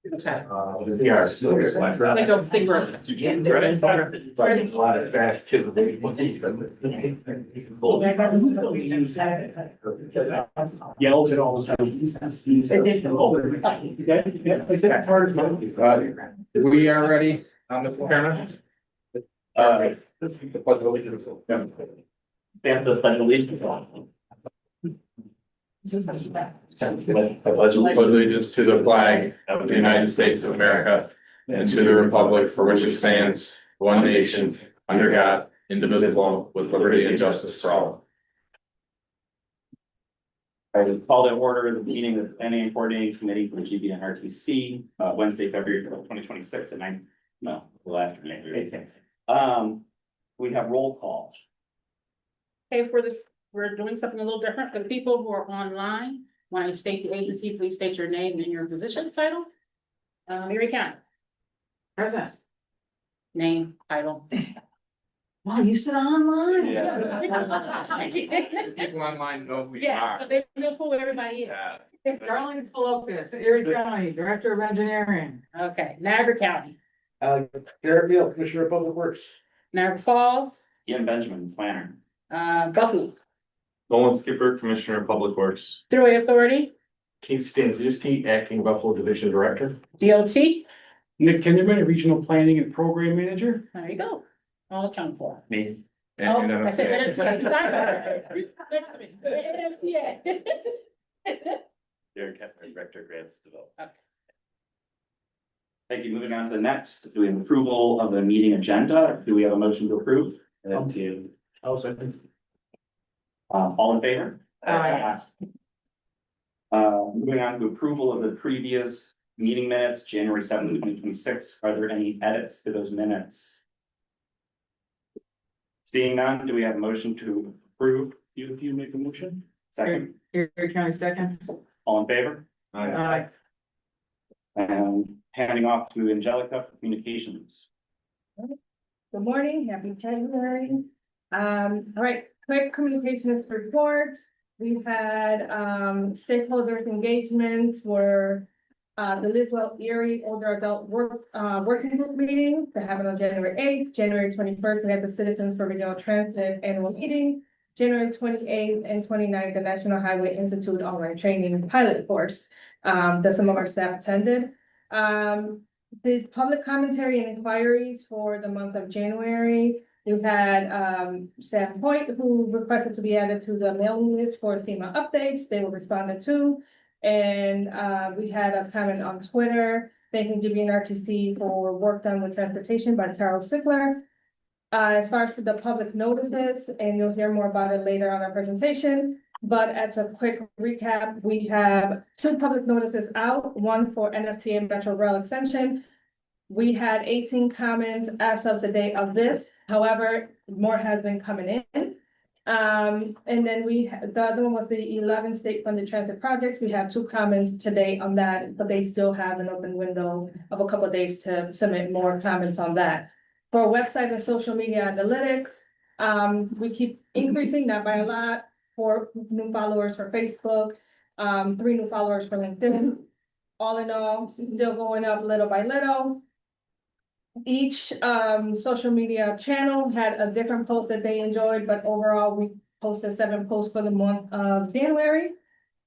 Yeah. I don't think we're. A lot of fast kids. Yells at all the time. We are ready on the camera. The pledge of allegiance. Stand for the pledge of allegiance. I pledge allegiance to the flag of the United States of America and to the republic for which it stands, one nation, under God, indivisible, with liberty and justice for all. I would call to order the meeting of the Planning and Coordinating Committee for the GBNRTC, Wednesday, February 2026 at 9. No, well, afternoon. We have roll call. Okay, we're doing something a little different for the people who are online. Want to state the agency, please state your name and your position title. Mary Karen. Present. Name, title. Wow, you sit online? People online know who we Yeah, are. so they know who everybody is. Yeah. Darlene Felocus, Erie County, Director of Engineering. Okay, Niagara County, Garrett Beal, Commissioner of Public Works. Niagara Falls, Ian Benjamin, planner. Buffalo, Nolan Skipper, Commissioner of Public Works. Thruway Authority, Keith Stanfiski, Acting Buffalo Division Director. DOT. Nick Kinderman, Regional Planning and Program Manager. There you go. All accounted for. Me. Oh, And I said then, NFPA. NFPA. Derek Kepner, Director Grants Development. Okay. Thank you. Moving on to the next, do we have approval of the meeting agenda? Do we have a motion to approve? I'll second. All in favor? Aye. Moving on to approval of the previous meeting minutes, January 7th, 2026. Are there any edits to those minutes? Seeing none, do we have a motion to approve? If you make a motion. Second, Erie County second. all in favor? Aye. And handing off to Angelica for communications. Good morning, happy January. All right, quick communications report. We've had stakeholders engagement for the Liswell Erie Older Adult Working Group meeting that happened on January 8th. January 21st, we had the Citizens for Regional Transit annual meeting. January 28th and 29th, the National Highway Institute online training pilot course that some of our staff attended. The public commentary and inquiries for the month of January. We've had Sam Point, who requested to be added to the mailing list for SEMA updates. They were responded to. And we had a comment on Twitter thanking GBNRTC for work done with transportation by Carol Sigler. As far as for the public notices, and you'll hear more about it later on our presentation, but as a quick recap, we have 2 public notices out, one for NFTA Metro Rail Extension. We had 18 comments as of the day of this, however, more has been coming in. And then the other one was the 11 state funded transit projects. We have 2 comments today on that, but they still have an open window of a couple of days to submit more comments on that. For website and social media analytics, we keep increasing, not by a lot, 4 new followers for Facebook, 3 new followers for LinkedIn. All in all, still going up little by little. Each social media channel had a different post that they enjoyed, but overall we posted 7 posts for the month of January.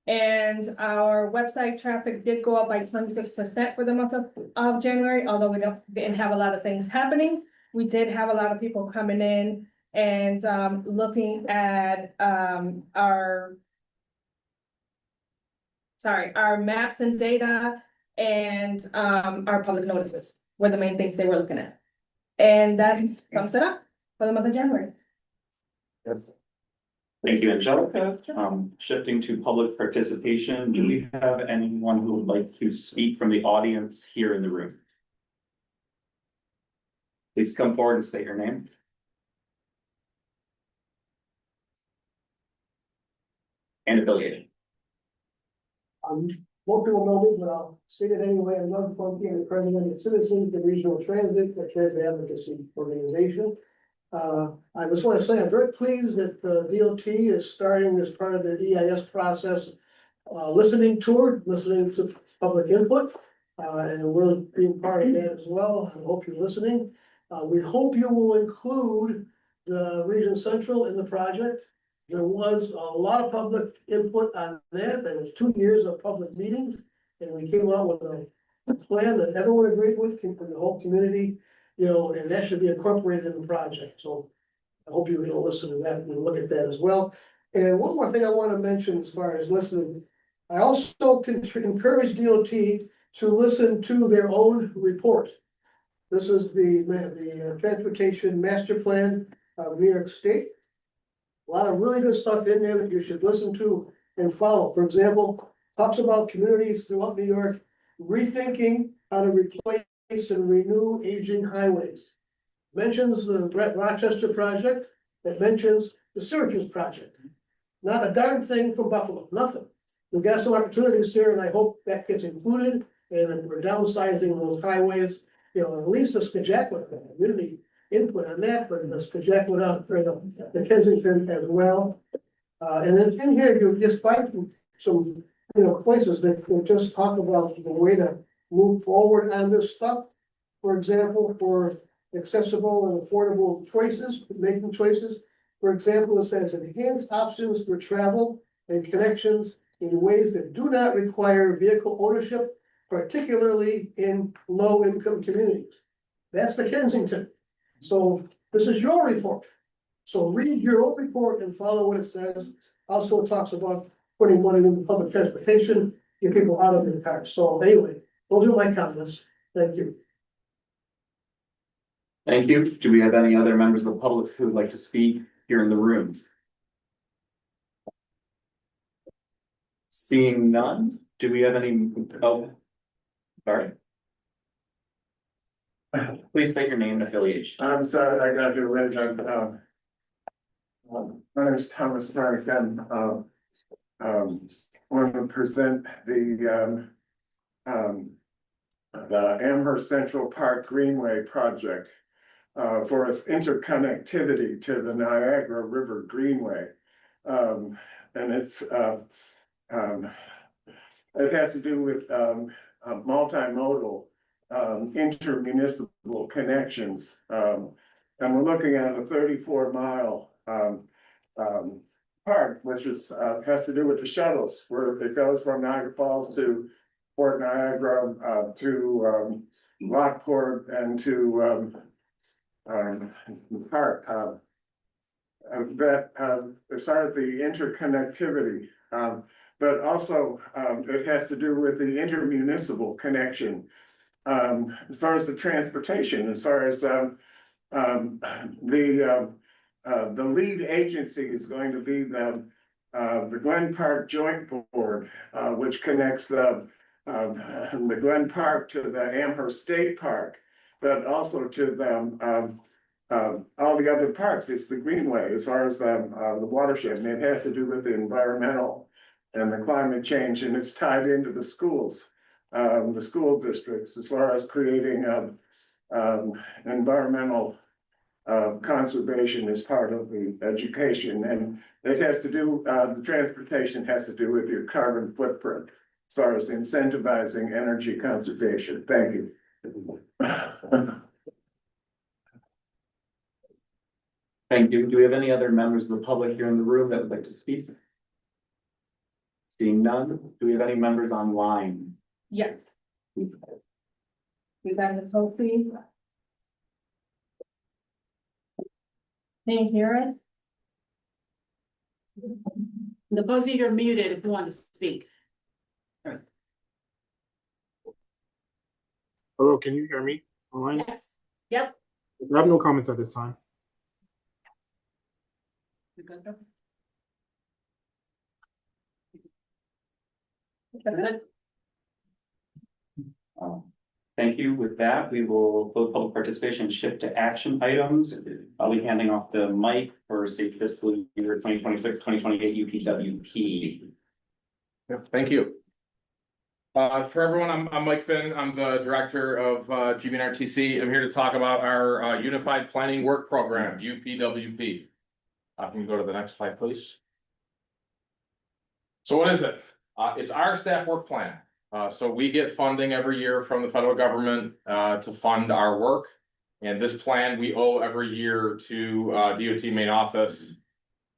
And our website traffic did go up by 26% for the month of January, although we didn't have a lot of things happening. We did have a lot of people coming in and looking at our maps and data and our public notices were the main things they were looking at. And that sums it up for the month of January. Thank you, Angelica. Shifting to public participation, do we have anyone who would like to speak from the audience here in the room? Please come forward and state your name. And affiliation. Most people know me, but I'll say it anyway. I'm Doug Funky, I'm the president of Citizens for Regional Transit, the transit advocacy organization. I just want to say I'm very pleased that the DOT is starting as part of the EIS process, listening to public input. And we're being part of that as well. I hope you're listening. We hope you will include the Region Central in the project. There was a lot of public input on that. There was 2 years of public meetings. And we came out with a plan that everyone agreed with, the whole community, and that should be incorporated in the project. So I hope you're gonna listen to that and look at that as well. And one more thing I want to mention as far as listening, I also encourage DOT to listen to their own report. This is the Transportation Master Plan of New York State. A lot of really good stuff in there that you should listen to and follow. For example, talks about communities throughout New York rethinking how to replace and renew aging highways. Mentions the Rochester project, it mentions the Syracuse project. Not a darn thing from Buffalo, nothing. We've got some opportunities here, and I hope that gets included, and that we're downsizing those highways. At least the Skagit, community input on that, but the Skagit, or the Kensington as well. And then in here, you just find some, places that will just talk about the way to move forward on this stuff. For example, for accessible and affordable choices, making choices. For example, it says enhance options for travel and connections in ways that do not require vehicle ownership, particularly in low-income communities. That's the Kensington. So this is your report. So read your own report and follow what it says. Also, it talks about putting money into public transportation, get people out of their cars. So anyway, those are my comments. Thank you. Thank you. Do we have any other members of the public who would like to speak here in the room? Seeing none, do we have any, oh, sorry. Please state your name and affiliation. I'm sorry, I got your red. My name is Thomas Frank, and want to present the Amherst Central Park Greenway project for its interconnectivity to the Niagara River Greenway. And it's it has to do with multimodal intermunicipal connections. And we're looking at a 34-mile park, which is has to do with the shuttles, where it goes from Niagara Falls to Fort Niagara, to Lockport, and to the park. That as far as the interconnectivity, but also it has to do with the intermunicipal connection. As far as the transportation, as far as the lead agency is going to be the Glen Park Joint Board, which connects the Glen Park to the Amherst State Park, but also to the all the other parks. It's the Greenway as far as the watershed, and it has to do with the environmental and the climate change, and it's tied into the schools, the school districts, as far as creating environmental conservation as part of the education. And it has to do, the transportation has to do with your carbon footprint as far as incentivizing energy conservation. Thank you. Thank you. Do we have any other members of the public here in the room that would like to speak? Seeing none, do we have any members online? Yes. We got the Kofi. Can you hear us? Nicosi, you're muted if you want to speak. Hello, can you hear me online? Yes. Yep. I have no comments at this time. That's good. Thank you. With that, we will close public participation and shift to action items. I'll be handing off the mic for safe fiscal year 2026-2028 UPWP. Yep, thank you. For everyone, I'm Mike Finn. I'm the director of GBNRTC. I'm here to talk about our Unified Planning Work Program, UPWP. Can you go to the next slide, please? So what is it? It's our staff work plan. So we get funding every year from the federal government to fund our work. And this plan we owe every year to DOT main office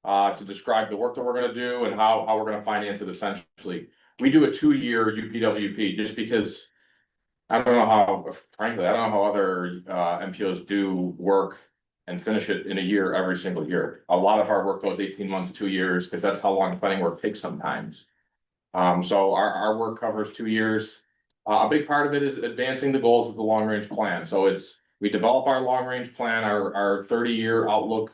to describe the work that we're gonna do and how we're gonna finance it essentially. We do a 2-year UPWP just because I don't know how, frankly, I don't know how other MPOs do work and finish it in a year every single year. A lot of our work goes 18 months, 2 years, because that's how long planning work takes sometimes. So our work covers 2 years. A big part of it is advancing the goals of the long range plan. So we develop our long range plan, our 30-year outlook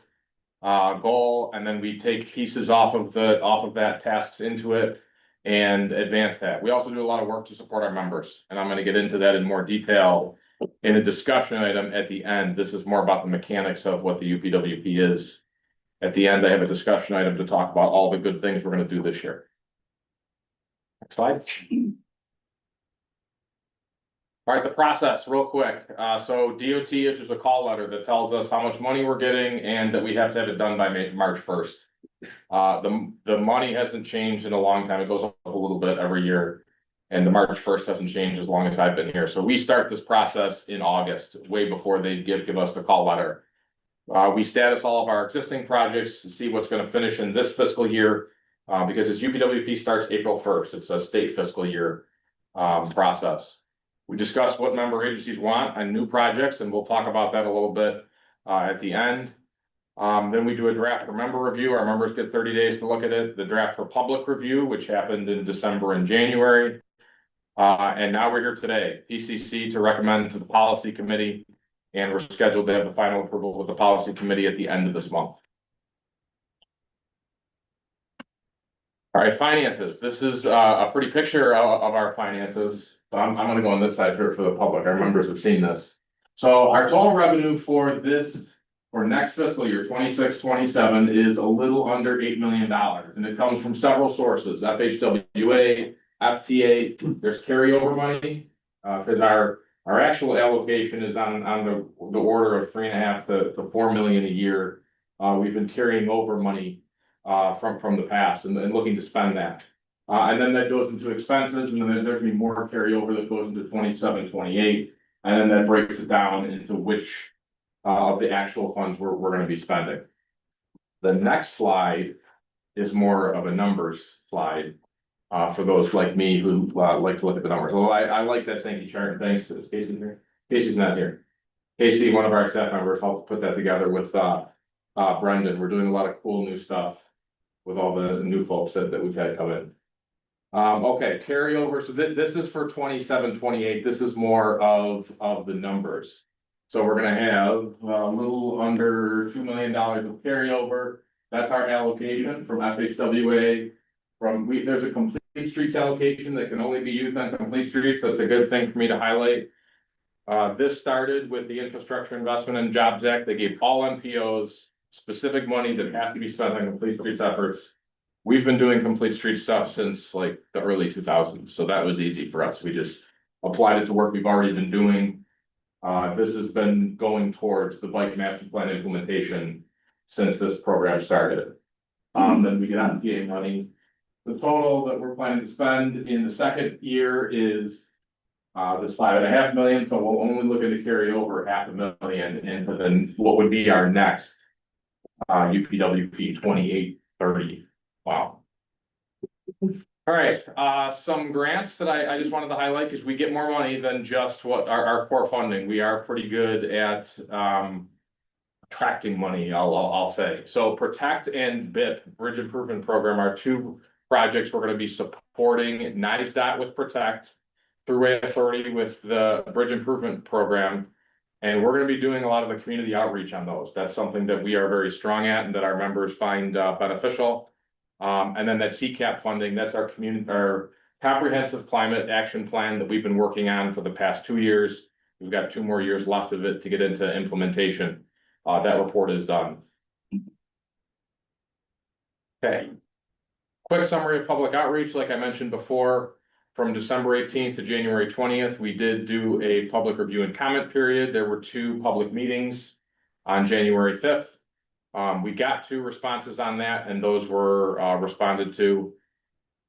goal, and then we take pieces off of that tasks into it and advance that. We also do a lot of work to support our members, and I'm going to get into that in more detail in a discussion item at the end. This is more about the mechanics of what the UPWP is. At the end, I have a discussion item to talk about all the good things we're going to do this year. Next slide. All right, the process, real quick. So DOT issues a call letter that tells us how much money we're getting and that we have to have it done by March 1st. The money hasn't changed in a long time. It goes up a little bit every year. And the March 1st hasn't changed as long as I've been here. So we start this process in August, way before they give us the call letter. We status all of our existing projects to see what's going to finish in this fiscal year. Because this UPWP starts April 1st. It's a state fiscal year process. We discuss what member agencies want on new projects, and we'll talk about that a little bit at the end. Then we do a draft for member review. Our members get 30 days to look at it. The draft for public review, which happened in December and January. And now we're here today, PCC to recommend to the policy committee, and we're scheduled to have the final approval with the policy committee at the end of this month. All right, finances. This is a pretty picture of our finances. I'm going to go on this side for the public. Our members have seen this. So our total revenue for next fiscal year, 26-27, is a little under $8 million. And it comes from several sources, FHWA, FTA, there's carryover money, because our actual allocation is on the order of $3.5 to $4 million a year. We've been carrying over money from the past and looking to spend that. And then that goes into expenses, and then there's gonna be more carryover that goes into 27-28, and then that breaks it down into which of the actual funds we're gonna be spending. The next slide is more of a numbers slide for those like me who like to look at the numbers. Well, I like that Sankey chart. Thanks to Casey here. Casey's not here. Casey, one of our staff members, helped put that together with Brendan. We're doing a lot of cool new stuff with all the new folks that we've had come in. Okay, carryover. So this is for 27-28. This is more of the numbers. So we're gonna have a little under $2 million of carryover. That's our allocation from FHWA. There's a complete streets allocation that can only be used on complete streets. That's a good thing for me to highlight. This started with the Infrastructure Investment and Jobs Act. They gave all MPOs specific money that has to be spent on complete streets efforts. We've been doing complete street stuff since like the early 2000s, so that was easy for us. We just applied it to work we've already been doing. This has been going towards the bike master plan implementation since this program started. Then we get on PA money. The total that we're planning to spend in the second year is this $5.5 million. So we'll only look at the carryover $500,000 into then what would be our next UPWP 28-30. Wow. All right, some grants that I just wanted to highlight because we get more money than just what our core funding. We are pretty good at attracting money, I'll say. So Protect and BIP, Bridge Improvement Program, are two projects we're going to be supporting. NISDOT with Protect, Thruway Authority with the Bridge Improvement Program. And we're going to be doing a lot of the community outreach on those. That's something that we are very strong at and that our members find beneficial. And then that CCAP funding, that's our comprehensive climate action plan that we've been working on for the past 2 years. We've got 2 more years left of it to get into implementation. That report is done. Okay. Quick summary of public outreach. Like I mentioned before, from December 18th to January 20th, we did do a public review and comment period. There were 2 public meetings on January 5th. We got 2 responses on that, and those were responded to.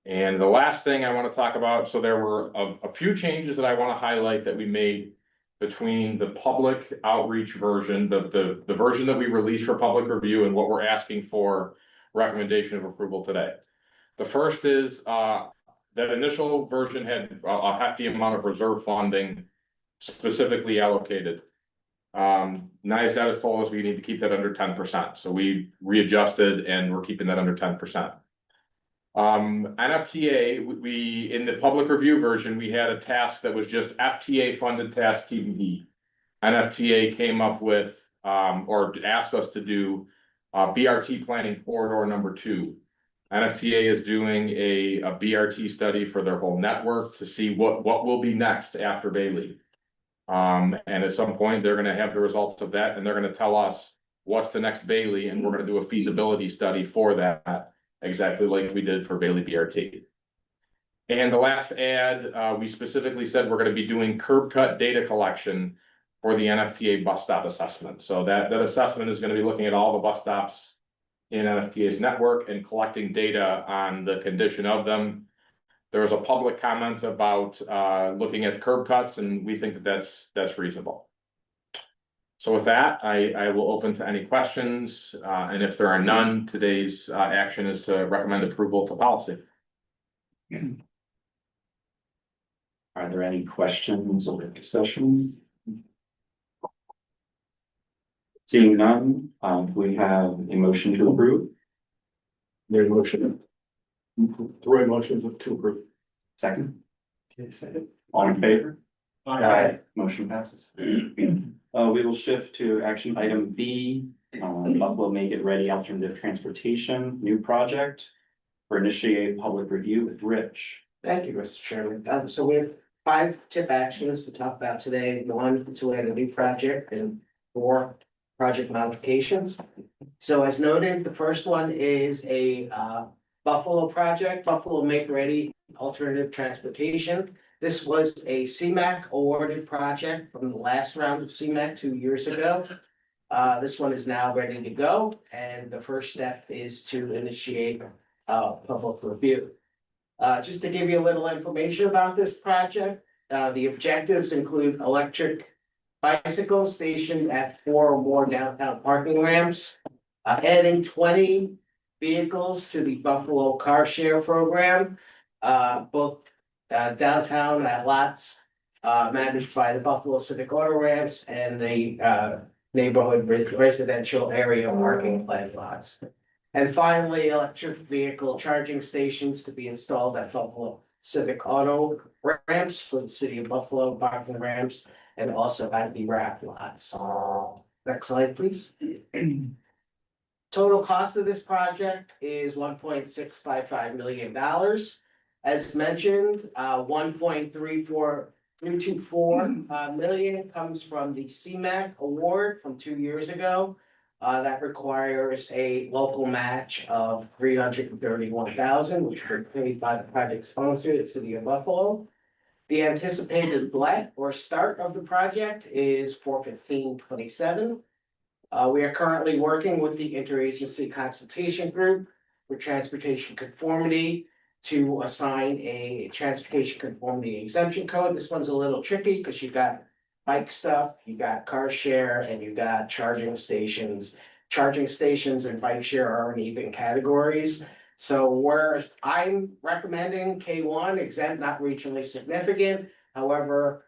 And the last thing I want to talk about, so there were a few changes that I want to highlight that we made between the public outreach version, the version that we released for public review and what we're asking for recommendation of approval today. The first is that initial version had a hefty amount of reserve funding specifically allocated. NISDOT has told us we need to keep that under 10%. So we readjusted and we're keeping that under 10%. NFTA, we in the public review version, we had a task that was just FTA funded task TBD. NFTA came up with or asked us to do BRT planning corridor number 2. NFTA is doing a BRT study for their whole network to see what will be next after Bailey. And at some point, they're gonna have the results of that, and they're gonna tell us what's the next Bailey, and we're gonna do a feasibility study for that, exactly like we did for Bailey BRT. And the last ad, we specifically said we're gonna be doing curb cut data collection for the NFTA bus stop assessment. So that assessment is gonna be looking at all the bus stops in NFTA's network and collecting data on the condition of them. There was a public comment about looking at curb cuts, and we think that that's reasonable. So with that, I will open to any questions, and if there are none, today's action is to recommend approval to policy. Are there any questions or discussion? Seeing none, we have a motion to approve. There's a motion. Roy motions to approve. Second. All in favor? Aye. Motion passes. We will shift to action item B, Buffalo Make It Ready Alternative Transportation, new project. For initiate public review with Rich. Thank you, Mr. Chairman. So we have 5 tip actions to talk about today. 1, to add a new project, and 4 project modifications. So as noted, the first one is a Buffalo project, Buffalo Make Ready Alternative Transportation. This was a CMAQ awarded project from the last round of CMAQ 2 years ago. This one is now ready to go, and the first step is to initiate public review. Just to give you a little information about this project, the objectives include electric bicycles stationed at 4 or more downtown parking ramps, adding 20 vehicles to the Buffalo Car Share Program, both downtown at lots managed by the Buffalo Civic Auto Ramps and the neighborhood residential area parking plan lots. And finally, electric vehicle charging stations to be installed at Buffalo Civic Auto Ramps for the city of Buffalo parking ramps, and also at the wrap lots. Next slide, please. Total cost of this project is $1.655 million. As mentioned, 1.324 million comes from the CMAQ award from 2 years ago. That requires a local match of $331,000, which were paid by the project sponsor, the city of Buffalo. The anticipated let or start of the project is 4/15/27. We are currently working with the interagency consultation group for transportation conformity to assign a transportation conformity exemption code. This one's a little tricky because you got bike stuff, you got car share, and you got charging stations. Charging stations and bike share are in even categories. So I'm recommending K1 exempt, not regionally significant. However,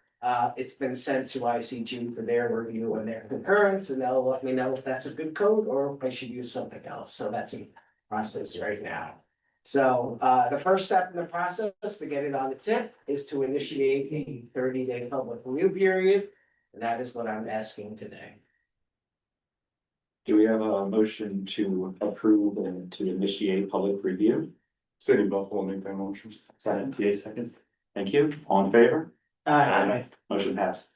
it's been sent to ICG for their review and their concurrence, and they'll let me know if that's a good code or if I should use something else. So that's in process right now. So the first step in the process to get it on the tip is to initiate a 30-day public review period. And that is what I'm asking today. Do we have a motion to approve and to initiate public review? City of Buffalo make that motion. Second. Thank you. All in favor? Aye. Motion passed.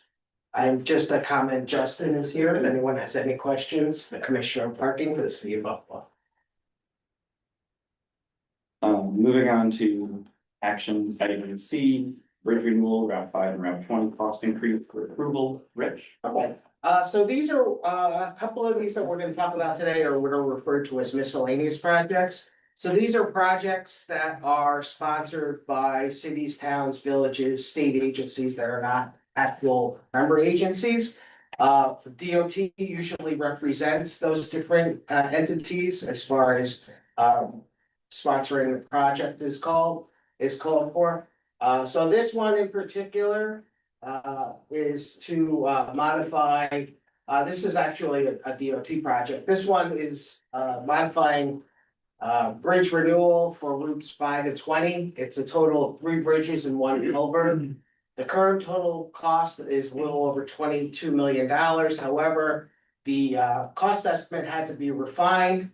I'm just a comment. Justin is here. If anyone has any questions, the Commissioner of Parking for the city of Buffalo. Moving on to actions, item C, bridge renewal, Route 5 and Route 20 cost increase for approval. Rich? Okay, so these are, a couple of these that we're gonna talk about today are what are referred to as miscellaneous projects. So these are projects that are sponsored by cities, towns, villages, state agencies that are not actual member agencies. DOT usually represents those different entities as far as sponsoring the project is called for. So this one in particular is to modify. This is actually a DOT project. This one is modifying bridge renewal for routes 5 and 20. It's a total of 3 bridges and 1 culvert. The current total cost is a little over $22 million. However, the cost estimate had to be refined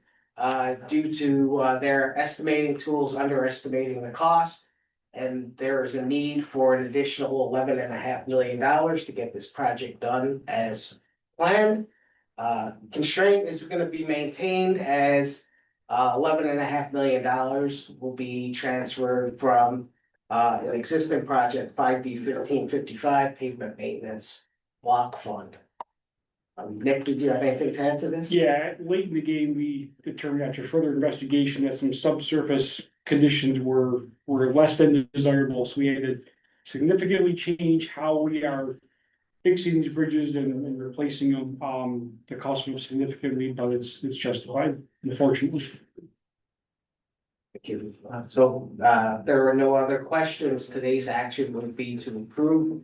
due to their estimating tools underestimating the cost. And there is a need for an additional $11.5 million to get this project done as planned. Constraint is going to be maintained as $11.5 million will be transferred from an existing project 5B 1555 pavement maintenance block fund. Nick, did you have anything to add to this? Yeah, late in the game, we determined after further investigation that some subsurface conditions were less than desirable, so we had to significantly change how we are fixing these bridges and replacing them. The cost was significantly, but it's justified, unfortunately. Thank you. So there are no other questions. Today's action would be to approve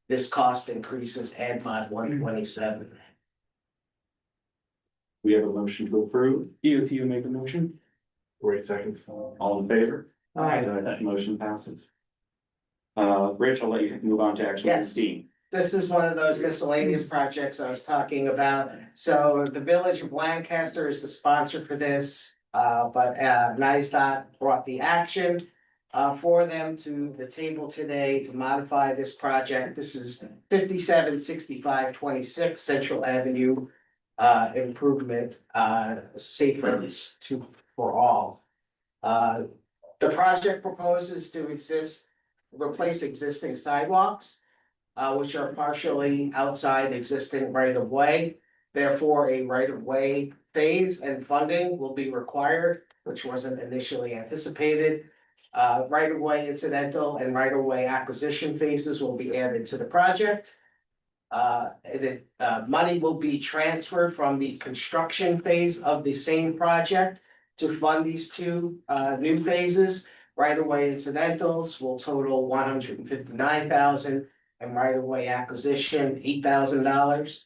this cost increases Ed Mod 127. We have a motion to approve. DOT will make a motion. Wait a second. All in favor? Aye. That motion passes. Rich, I'll let you move on to action Yes. C. This is one of those miscellaneous projects I was talking about. So the Village of Lancaster is the sponsor for this. But NISDOT brought the action for them to the table today to modify this project. This is 576526 Central Avenue improvement, safe roads for all. The project proposes to replace existing sidewalks, which are partially outside existing right of way. Therefore, a right of way phase and funding will be required, which wasn't initially anticipated. Right of way incidental and right of way acquisition phases will be added to the project. Money will be transferred from the construction phase of the same project to fund these 2 new phases. Right of way incidentals will total $159,000 and right of way acquisition $8,000.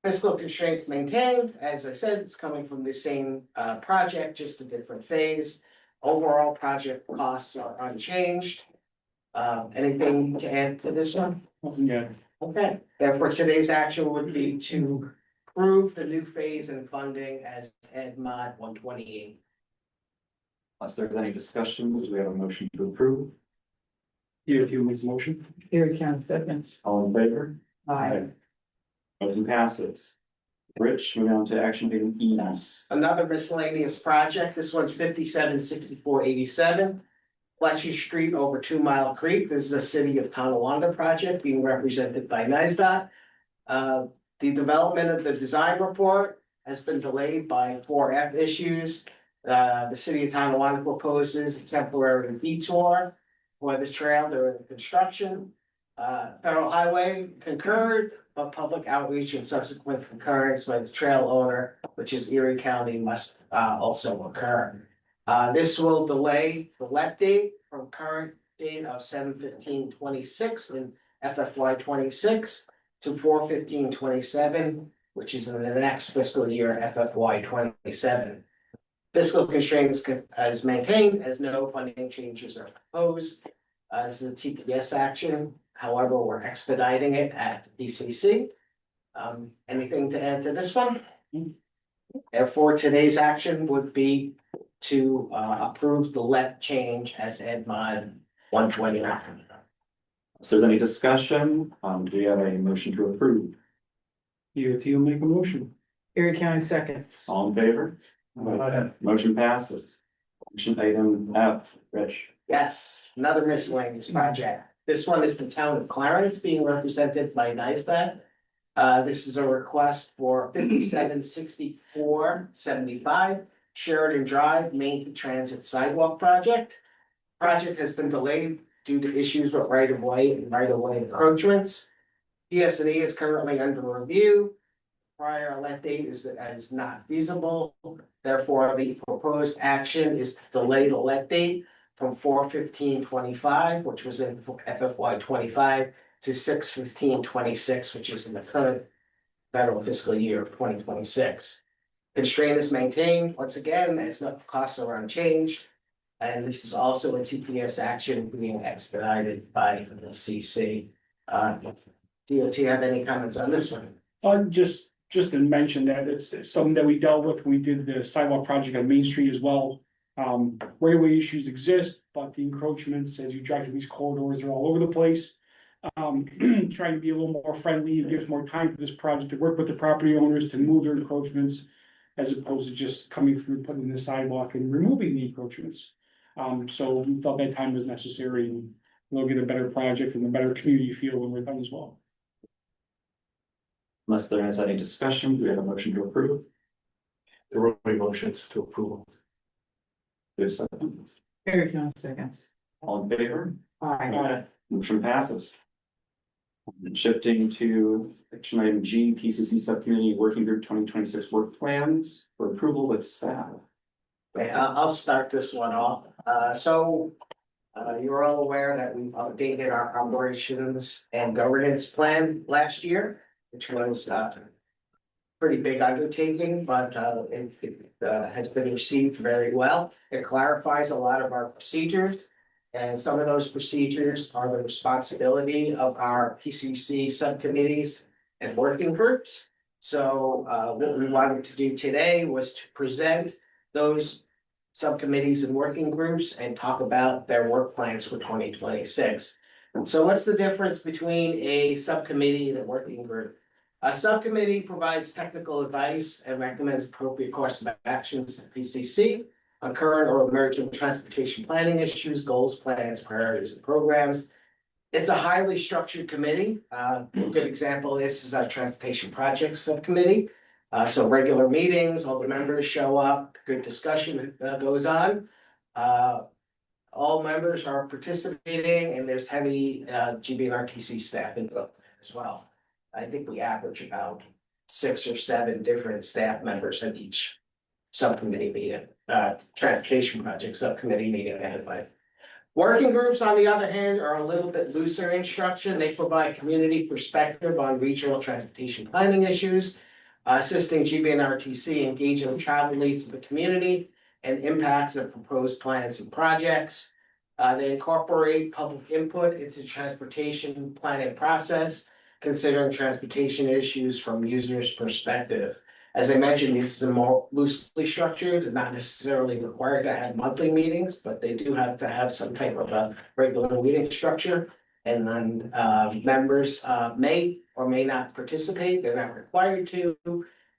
Fiscal constraints maintained. As I said, it's coming from the same project, just a different phase. Overall project costs are unchanged. Anything to add to this one? Yeah. Okay, therefore today's action would be to approve the new phase and funding as Ed Mod 128. Unless there's any discussion, do we have a motion to approve? DOT will make the motion. Erie County seconds. All in favor? Aye. Motion passes. Rich, moving on to action item E. Another miscellaneous project. This one's 576487 Fletcher Street over 2 Mile Creek. This is a City of Tonawanda project being represented by NISDOT. The development of the design report has been delayed by 4F issues. The City of Tonawanda proposes a temporary detour for the trail during construction. Federal Highway concurred, but public outreach and subsequent concurrence by the trail owner, which is Erie County, must also occur. This will delay the let date from current date of 7/15/26 in FFY 26 to 4/15/27, which is in the next fiscal year, FFY 27. Fiscal constraints as maintained, as no funding changes are proposed as a TPS action. However, we're expediting it at PCC. Anything to add to this one? Therefore, today's action would be to approve the let change as Ed Mod 129. If there's any discussion, do we have a motion to approve? DOT will make a motion. Erie County seconds. All in favor? Motion passes. Action item F, Rich. Yes, another miscellaneous project. This one is the town of Clarence being represented by NISDOT. This is a request for 576475 Sheridan Drive Main Transit Sidewalk Project. Project has been delayed due to issues with right-of-way and right-of-way encroachments. PS&E is currently under review. Prior let date is not feasible. Therefore, the proposed action is to delay the let date from 4/15/25, which was in FFY 25, to 6/15/26, which is in the current federal fiscal year of 2026. Constraint is maintained. Once again, as no costs are unchanged. And this is also a TPS action being expedited by the PCC. DOT have any comments on this one? Just to mention that it's something that we dealt with. We did the sidewalk project on Main Street as well. Right-of-way issues exist, but the encroachments as you drive through these corridors are all over the place. Trying to be a little more friendly, it gives more time for this project to work with the property owners to move their encroachments. As opposed to just coming through, putting in the sidewalk and removing the encroachments. So we felt that time was necessary and we'll get a better project and a better community feel when we're done as well. Unless there is any discussion, do we have a motion to approve? Roy motions to approval. There's Eric Johnson seconds. all in favor? Aye. Motion passes. And shifting to action item G, PCC Subcommittee Working Group 2026 Work Plans for approval with staff. Okay, I'll start this one off. You're all aware that we updated our operations and governance plan last year, which was pretty big undertaking, but it has been received very well. It clarifies a lot of our procedures. And some of those procedures are the responsibility of our PCC subcommittees and working groups. So what we wanted to do today was to present those subcommittees and working groups and talk about their work plans for 2026. So what's the difference between a subcommittee and a working group? A subcommittee provides technical advice and recommends appropriate course of actions to PCC on current or emerging transportation planning issues, goals, plans, priorities, and programs. It's a highly structured committee. A good example of this is our transportation projects subcommittee. So regular meetings, all the members show up, good discussion goes on. All members are participating and there's heavy GBRTC staff input as well. I think we average about 6 or 7 different staff members at each subcommittee meeting, transportation project subcommittee meeting anyway. Working groups, on the other hand, are a little bit looser in structure. They provide community perspective on regional transportation planning issues, assisting GBNRTC engaging travel needs of the community and impacts of proposed plans and projects. They incorporate public input into transportation planning process, considering transportation issues from users' perspective. As I mentioned, this is more loosely structured and not necessarily required to have monthly meetings, but they do have to have some type of a regular meeting structure. And then members may or may not participate, they're not required to.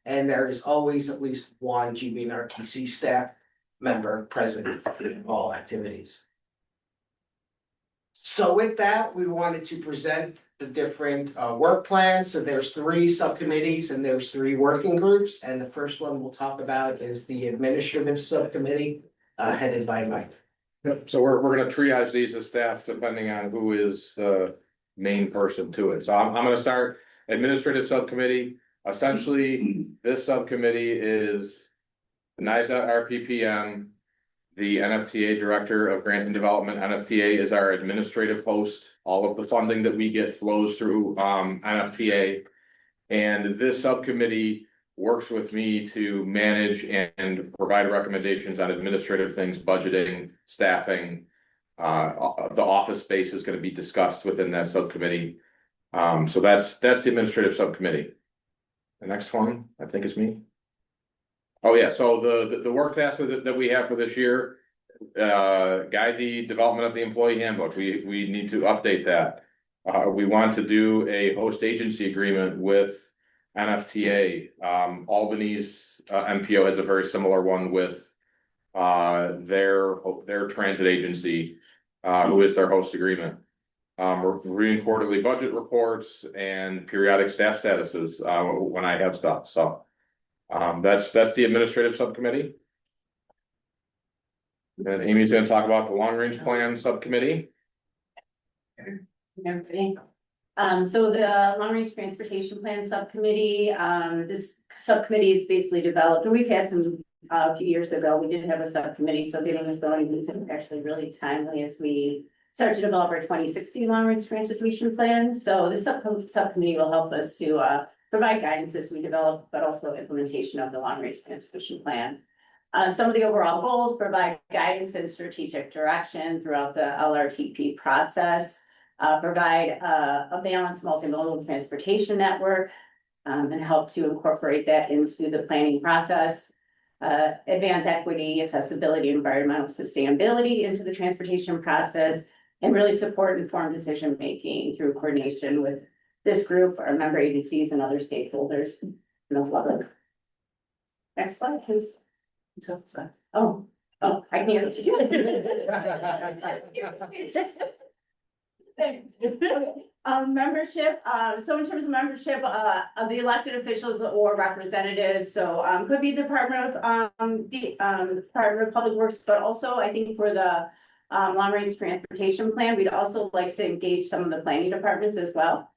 And there is always at least one GBNRTC staff member present in all activities. So with that, we wanted to present the different work plans. So there's 3 subcommittees and there's 3 working groups. And the first one we'll talk about is the administrative subcommittee headed by Mike. Yep, so we're gonna triage these as staff depending on who is the main person to it. So I'm gonna start administrative subcommittee. Essentially, this subcommittee is the NISA RPPM, the NFTA Director of Grant and Development. NFTA is our administrative host. All of the funding that we get flows through NFTA. And this subcommittee works with me to manage and provide recommendations on administrative things, budgeting, staffing. The office space is going to be discussed within that subcommittee. So that's the administrative subcommittee. The next one, I think, is me. Oh, yeah, so the work task that we have for this year, guide the development of the employee handbook. We need to update that. We want to do a host agency agreement with NFTA. Albany's MPO has a very similar one with their transit agency, who is their host agreement. reviewing quarterly budget reports and periodic staff statuses, when I have stuff, so. That's the administrative subcommittee. And Amy's gonna talk about the long range plan subcommittee. Everybody. So the long range transportation plan subcommittee, this subcommittee is basically developed, and we've had some, a few years ago, we did have a subcommittee, so getting this going is actually really timely as we start to develop our 2016 long range transportation plan. So this subcommittee will help us to, provide guidance as we develop, but also implementation of the long range transportation plan. Some of the overall goals provide guidance and strategic direction throughout the LRTP process. Provide a balanced multimodal transportation network, and help to incorporate that into the planning process. Advance equity, accessibility, environmental sustainability into the transportation process, and really support informed decision making through coordination with this group, our member agencies, and other stakeholders in the public. Next slide, please. Oh, I can't see. Membership, so in terms of membership, of the elected officials or representatives, so, could be Department of Public Works, but also I think for the long range transportation plan, we'd also like to engage some of the planning departments as well.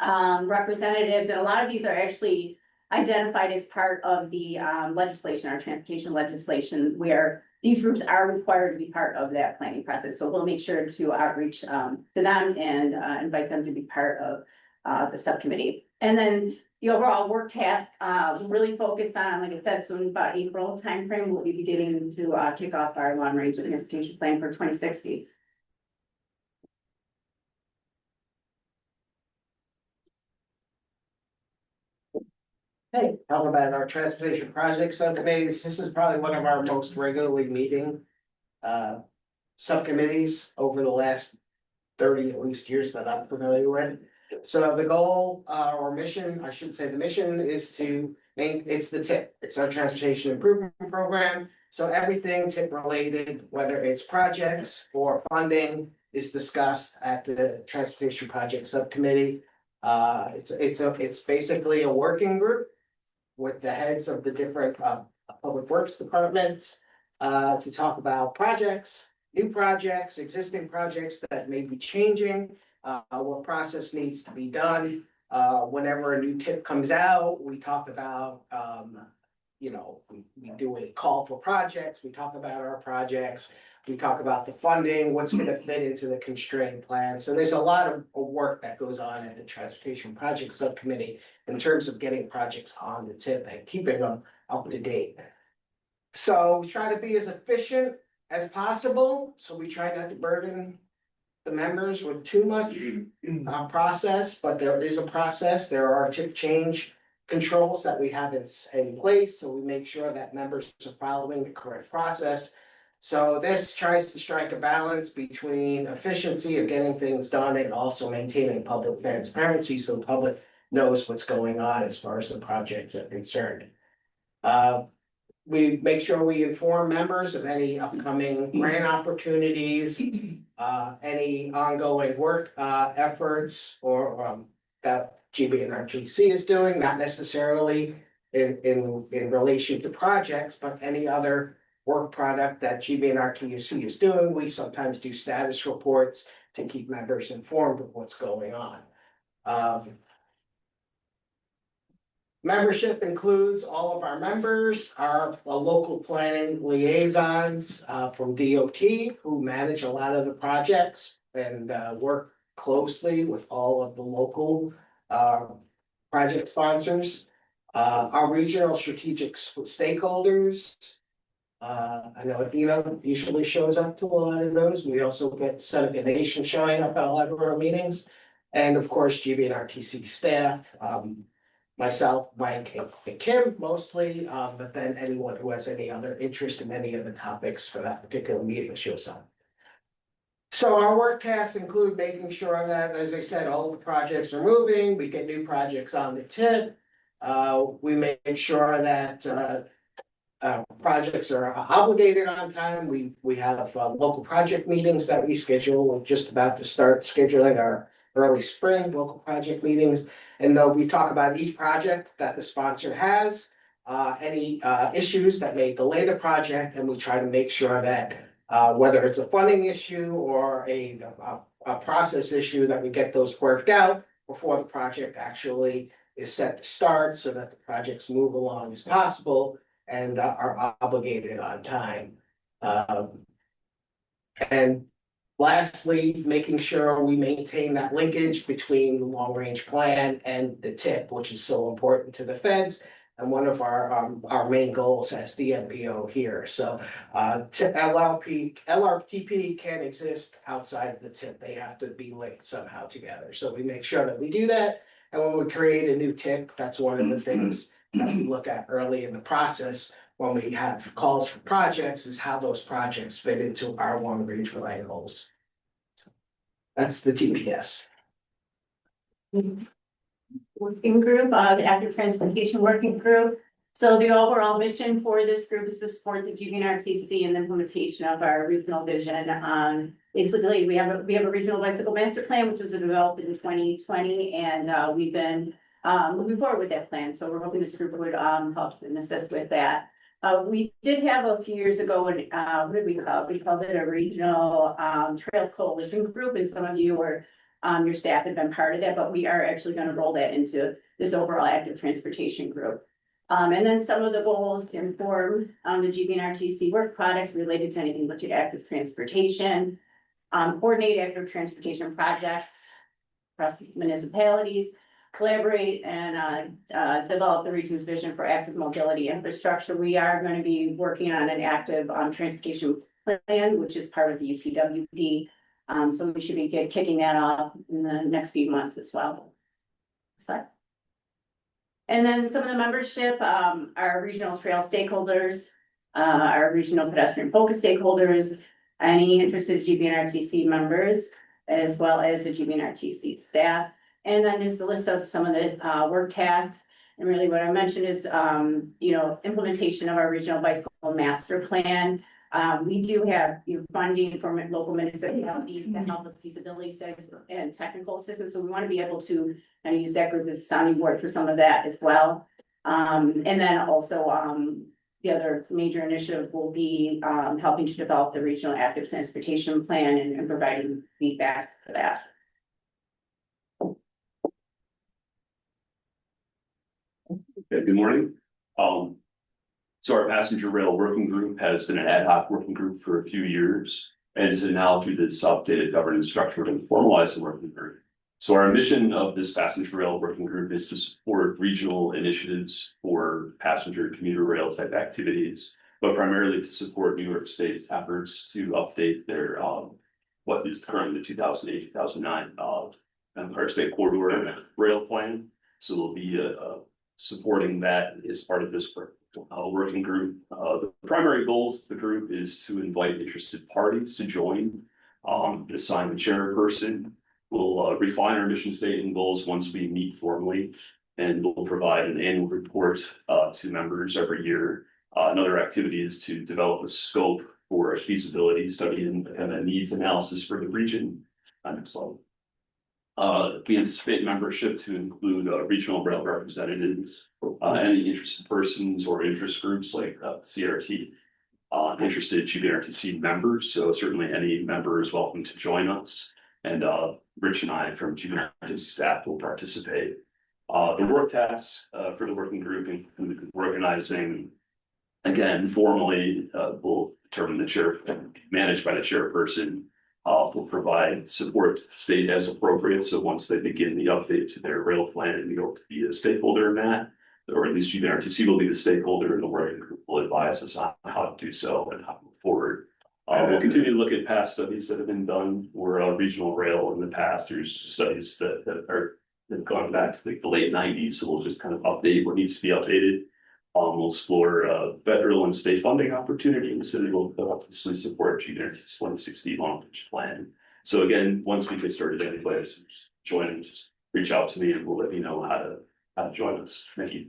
Representatives, and a lot of these are actually identified as part of the legislation, our transportation legislation, where these groups are required to be part of that planning process. So we'll make sure to outreach to them and invite them to be part of the subcommittee. And then the overall work task really focused on, like I said, so in about April timeframe, we'll be beginning to kick off our long range transportation plan for 2060. Hey, talk about our transportation project subcommittees. This is probably one of our most regularly meeting subcommittees over the last 30 at least years that I'm familiar with. So the goal or mission, I should say the mission is to make, it's the TIP. It's our transportation improvement program. So everything TIP related, whether it's projects or funding, is discussed at the transportation project subcommittee. It's basically a working group with the heads of the different public works departments to talk about projects, new projects, existing projects that may be changing, what process needs to be done. Whenever a new tip comes out, we talk about, we do a call for projects, we talk about our projects, we talk about the funding, what's going to fit into the constrained plan. So there's a lot of work that goes on at the Transportation Project Subcommittee in terms of getting projects on the tip and keeping them up to date. So we try to be as efficient as possible. So we try not to burden the members with too much process, but there is a process. There are tip change controls that we have in place. So we make sure that members are following the correct process. So this tries to strike a balance between efficiency of getting things done and also maintaining public transparency so the public knows what's going on as far as the projects are concerned. We make sure we inform members of any upcoming grant opportunities, any ongoing work efforts or that GBNRTC is doing, not necessarily in relation to projects, but any other work product that GBNRTC is doing. We sometimes do status reports to keep members informed of what's going on. Membership includes all of our members, our local planning liaisons from DOT who manage a lot of the projects and work closely with all of the local project sponsors. Our regional strategic stakeholders. I know Athena usually shows up to a lot of those. We also get Seneca Nation showing up at a lot of our meetings. And of course, GBNRTC staff, myself, Mike, and Kim mostly, but then anyone who has any other interest in any of the topics for that particular meeting shows up. So our work tasks include making sure that, as I said, all the projects are moving, we get new projects on the tip. We make sure that projects are obligated on time. We have local project meetings that we schedule. We're just about to start scheduling our early spring local project meetings. And though we talk about each project that the sponsor has, any issues that may delay the project, and we try to make sure that whether it's a funding issue or a process issue, that we get those worked out before the project actually is set to start, so that the projects move along as possible and are obligated on time. And lastly, making sure we maintain that linkage between the long range plan and the tip, which is so important to the feds. And one of our main goals as the NPO here. So LRTP can't exist outside of the tip. They have to be linked somehow together. So we make sure that we do that. And when we create a new tip, that's one of the things that we look at early in the process when we have calls for projects, is how those projects fit into our long range plan goals. That's the TPS. Working group, the active transportation working group. So the overall mission for this group is to support the GVNRTC and the implementation of our regional vision. Basically, we have a regional bicycle master plan, which was developed in 2020, and we've been moving forward with that plan. So we're hoping this group would help and assist with that. We did have a few years ago, and what did we call it? We called it a regional trails coalition group, and some of you were your staff had been part of that, but we are actually going to roll that into this overall active transportation group. And then some of the goals inform the GVNRTC work products related to anything but active transportation, coordinate active transportation projects across municipalities, collaborate and develop the region's vision for active mobility infrastructure. We are going to be working on an active transportation plan, which is part of the UPWP. So we should be kicking that off in the next few months as well. And then some of the membership, our regional trail stakeholders, our regional pedestrian focus stakeholders, any interested GVNRTC members, as well as the GVNRTC staff. And then just a list of some of the work tasks. And really what I mentioned is, implementation of our regional bicycle master plan. We do have funding from local municipalities to help with feasibility studies and technical assistance. So we want to be able to use that group as a sounding board for some of that as well. And then also the other major initiative will be helping to develop the regional active transportation plan and providing feedback for that. Okay, good morning. So our passenger rail working group has been an ad hoc working group for a few years, and is now through this updated governance structure to formalize the working group. So our mission of this passenger rail working group is to support regional initiatives for passenger commuter rail type activities, but primarily to support New York State's efforts to update their what is currently the 2008-2009 Empire State Corridor Rail Plan. So we'll be supporting that as part of this working group. The primary goals of the group is to invite interested parties to join, assign a chairperson. We'll refine our mission statement goals once we meet formally, and we'll provide an annual report to members every year. Another activity is to develop a scope for a feasibility study and a needs analysis for the region. Next slide. We anticipate membership to include regional rail representatives, any interested persons or interest groups like CRT, interested GVNRTC members. So certainly any member is welcome to join us. And Rich and I from GVNRTC staff will participate. The work tasks for the working group include organizing, again, formally, will determine the chair, managed by the chairperson. Will provide support to the state as appropriate. So once they begin the update to their rail plan, we hope to be a stakeholder in that, or at least GVNRTC will be the stakeholder, and the working group will advise us on how to do so and how to move forward. We'll continue to look at past studies that have been done for regional rail in the past. There's studies that have gone back to the late 90s. So we'll just kind of update what needs to be updated. We'll explore federal and state funding opportunities, and we'll obviously support GVNRTC's 2060 long-range plan. So again, once we get started anyways, join, just reach out to me and we'll let you know how to join us. Thank you.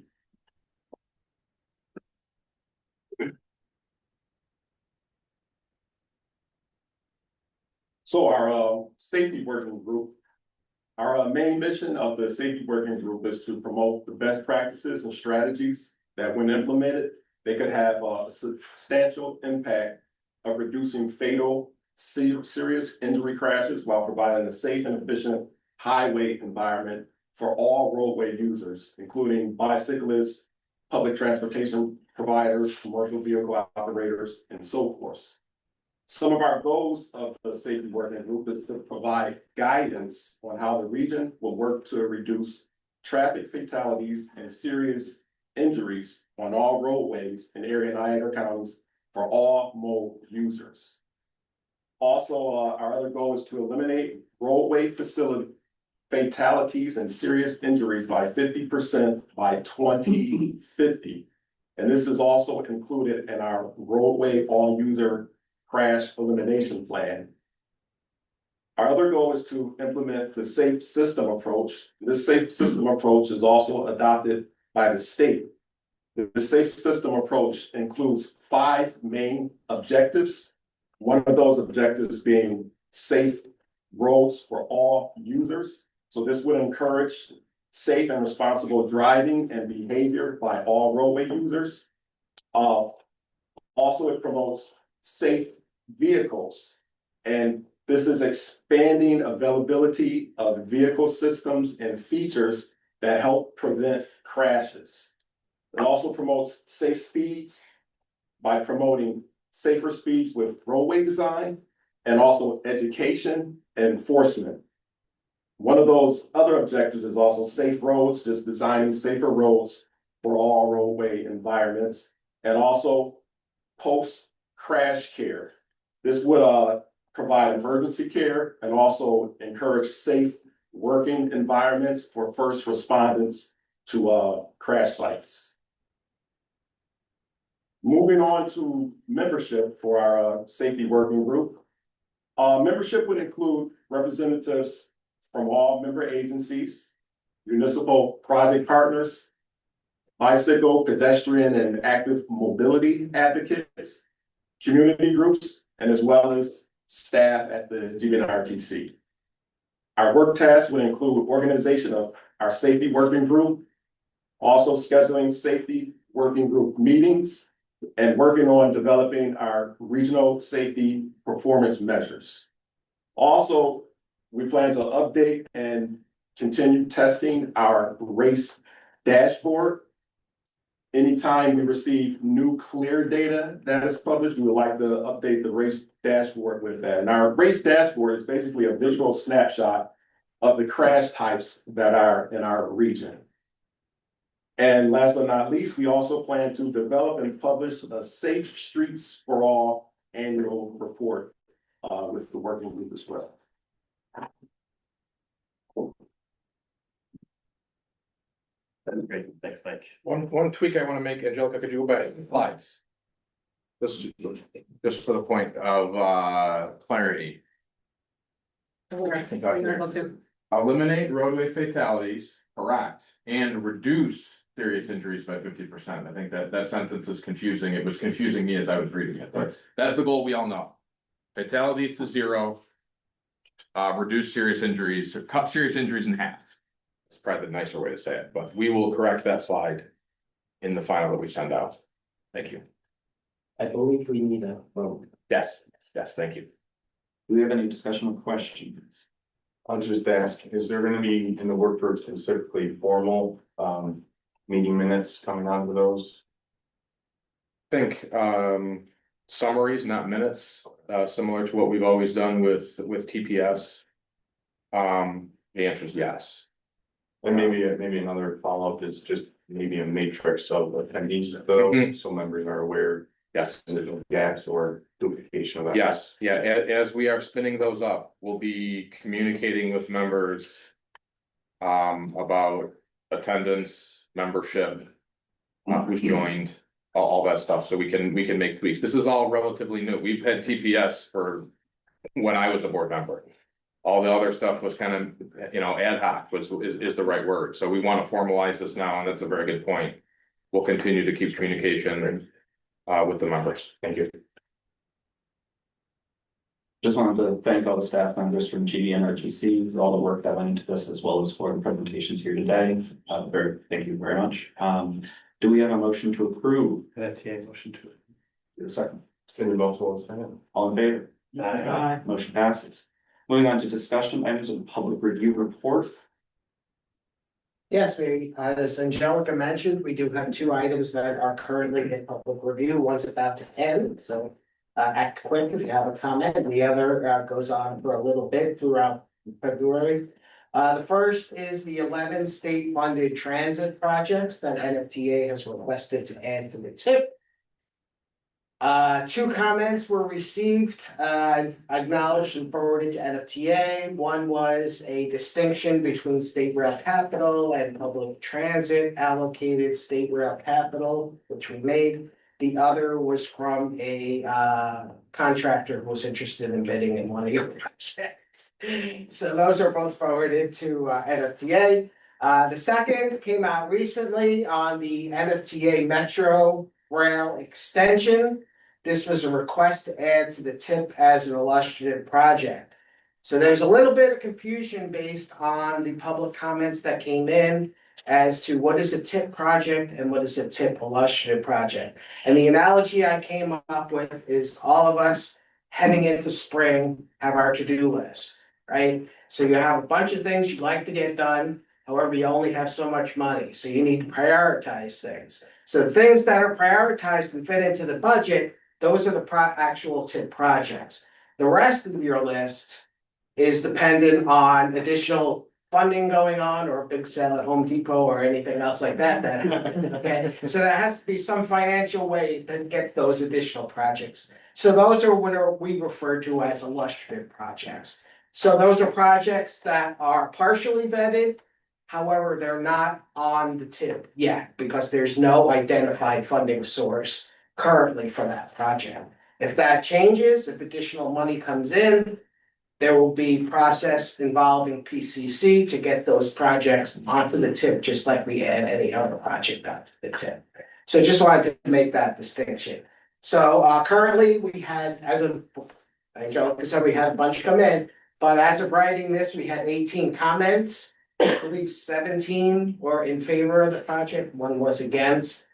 So our safety working group. Our main mission of the safety working group is to promote the best practices and strategies that when implemented, they could have a substantial impact of reducing fatal, serious injury crashes while providing a safe and efficient highway environment for all roadway users, including bicyclists, public transportation providers, commercial vehicle operators, and so forth. Some of our goals of the safety working group is to provide guidance on how the region will work to reduce traffic fatalities and serious injuries on all roadways in area Niagara counties for all mode users. Also, our other goal is to eliminate roadway facility fatalities and serious injuries by 50% by 2050. And this is also included in our roadway all user crash elimination plan. Our other goal is to implement the safe system approach. This safe system approach is also adopted by the state. The safe system approach includes 5 main objectives. One of those objectives being safe roads for all users. So this would encourage safe and responsible driving and behavior by all roadway users. Also, it promotes safe vehicles, and this is expanding availability of vehicle systems and features that help prevent crashes. It also promotes safe speeds by promoting safer speeds with roadway design and also education and enforcement. One of those other objectives is also safe roads, just designing safer roads for all roadway environments, and also post-crash care. This would provide emergency care and also encourage safe working environments for first responders to crash sites. Moving on to membership for our safety working group. Membership would include representatives from all member agencies, municipal project partners, bicycle, pedestrian, and active mobility advocates, community groups, and as well as staff at the GBNRTC. Our work tasks would include organization of our safety working group, also scheduling safety working group meetings, and working on developing our regional safety performance measures. Also, we plan to update and continue testing our race dashboard. Anytime we receive new clear data that is published, we would like to update the race dashboard with that. And our race dashboard is basically a visual snapshot of the crash types that are in our region. And last but not least, we also plan to develop and publish a Safe Streets for All annual report with the working group as well. That's great. Thanks, Mike. One tweak I want to make, Angelica, could you go back to the slides? Just for the point of clarity. Eliminate roadway fatalities, correct, and reduce serious injuries by 50%. I think that sentence is confusing. It was confusing me as I was reading it, but that's the goal we all know. Fatalities to 0, reduce serious injuries, or cut serious injuries in half. It's probably the nicer way to say it, but we will correct that slide in the final that we send out. Thank you. I believe we need a vote. Yes, thank you. Do we have any discussion or questions? I'll just ask, is there gonna be in the work group specifically formal meeting minutes coming out of those? I think summaries, not minutes, similar to what we've always done with TPS. The answer is yes. And maybe another follow-up is just maybe a matrix of attendees though, so members are aware. Yes. There's no gaps or duplication of that. Yes, yeah, as we are spinning those up, we'll be communicating with members. About attendance, membership, who's joined, all that stuff, so we can make tweaks. This is all relatively new. We've had TPS for when I was a board member. All the other stuff was kind of, ad hoc is the right word. So we want to formalize this now, and that's a very good point. We'll continue to keep communication with the members. Thank you. just wanted to thank all the staff members from GDNRTC for all the work that went into this, as well as for the presentations here today. Thank you very much. Do we have a motion to approve? NFTA motion to. Second, Send them also on second. all in favor? Aye. Motion passes. Moving on to discussion items of public review report. Yes, as Angelica mentioned, we do have two items that are currently in public review. One's about to end, so act quick if you have a comment, and the other goes on for a little bit throughout February. The first is the 11 state-funded transit projects that NFTA has requested to add to the tip. Two comments were received, acknowledged and forwarded to NFTA. One was a distinction between state rail capital and public transit allocated state rail capital, which we made. The other was from a contractor who was interested in bidding in one of your projects. So those are both forwarded to NFTA. The second came out recently on the NFTA Metro Rail extension. This was a request to add to the tip as an illustrative project. So there's a little bit of confusion based on the public comments that came in as to what is a tip project and what is a tip illustrative project. And the analogy I came up with is all of us heading into spring have our to-do list, right? So you have a bunch of things you'd like to get done. However, you only have so much money, so you need to prioritize things. So the things that are prioritized and fit into the budget, those are the actual tip projects. The rest of your list is dependent on additional funding going on or a big sale at Home Depot or anything else like that that happens, okay? So there has to be some financial way to get those additional projects. So those are what we refer to as illustrative projects. So those are projects that are partially vetted. However, they're not on the tip yet because there's no identified funding source currently for that project. If that changes, if additional money comes in, there will be process involving PCC to get those projects onto the tip, just like we add any other project onto the tip. So just wanted to make that distinction. So currently we had, as of, Angelica said, we had a bunch come in, but as of writing this, we had 18 comments. I believe 17 were in favor of the project, one was against.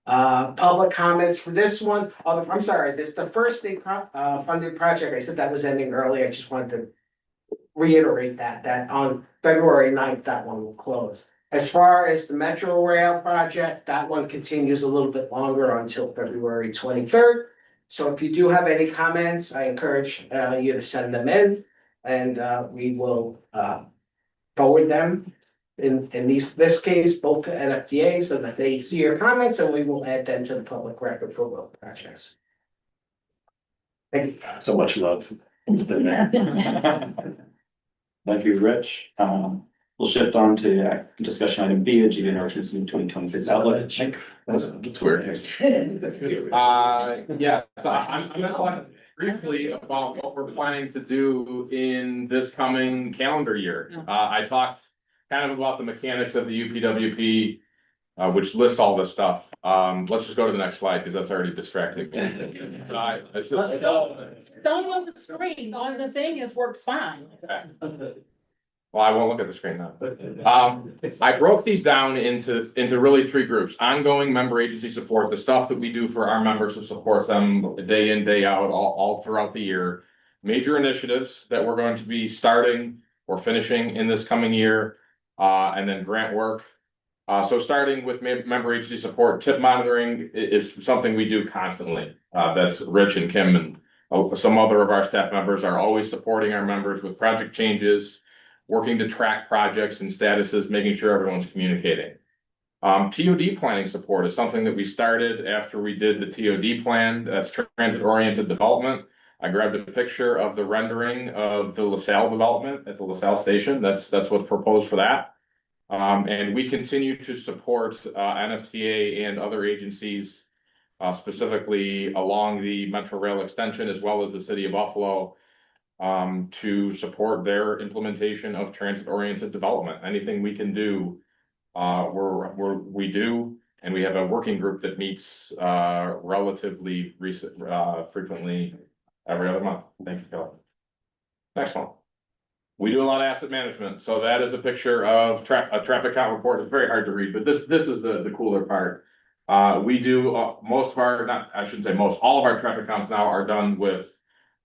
Public comments for this one, I'm sorry, the first state funded project, I said that was ending early, I just wanted to reiterate that on February 9th, that one will close. As far as the Metro Rail project, that one continues a little bit longer until February 23rd. So if you do have any comments, I encourage you to send them in, and we will forward them. In this case, both to NFTA so that they see your comments and we will add them to the public record for both projects. Thank you. So much love. Thank you, Rich. We'll shift on to discussion item B, a GDNRTC 2026 outlook. That's weird. Yeah, so I'm gonna talk briefly about what we're planning to do in this coming calendar year. I talked kind of about the mechanics of the UPWP, which lists all this stuff. Let's just go to the next slide because that's already distracting me. It's only on the screen, on the thing, it works fine. Well, I won't look at the screen now. I broke these down into really three groups: ongoing member agency support, the stuff that we do for our members to support them day in, day out, all throughout the year; major initiatives that we're going to be starting or finishing in this coming year, and then grant work. So starting with member agency support, tip monitoring is something we do constantly. That's Rich and Kim and some other of our staff members are always supporting our members with project changes, working to track projects and statuses, making sure everyone's communicating. TOD planning support is something that we started after we did the TOD plan. That's transit-oriented development. I grabbed a picture of the rendering of the LaSalle development at the LaSalle station. That's what's proposed for that. And we continue to support NFTA and other agencies, specifically along the Metro Rail extension, as well as the city of Buffalo, to support their implementation of transit-oriented development. Anything we can do, we do, and we have a working group that meets relatively frequently every other month. Thank you, Kelly. Next one. We do a lot of asset management, so that is a picture of a traffic count report. It's very hard to read, but this is the cooler part. We do, most of our, not, I shouldn't say most, all of our traffic counts now are done with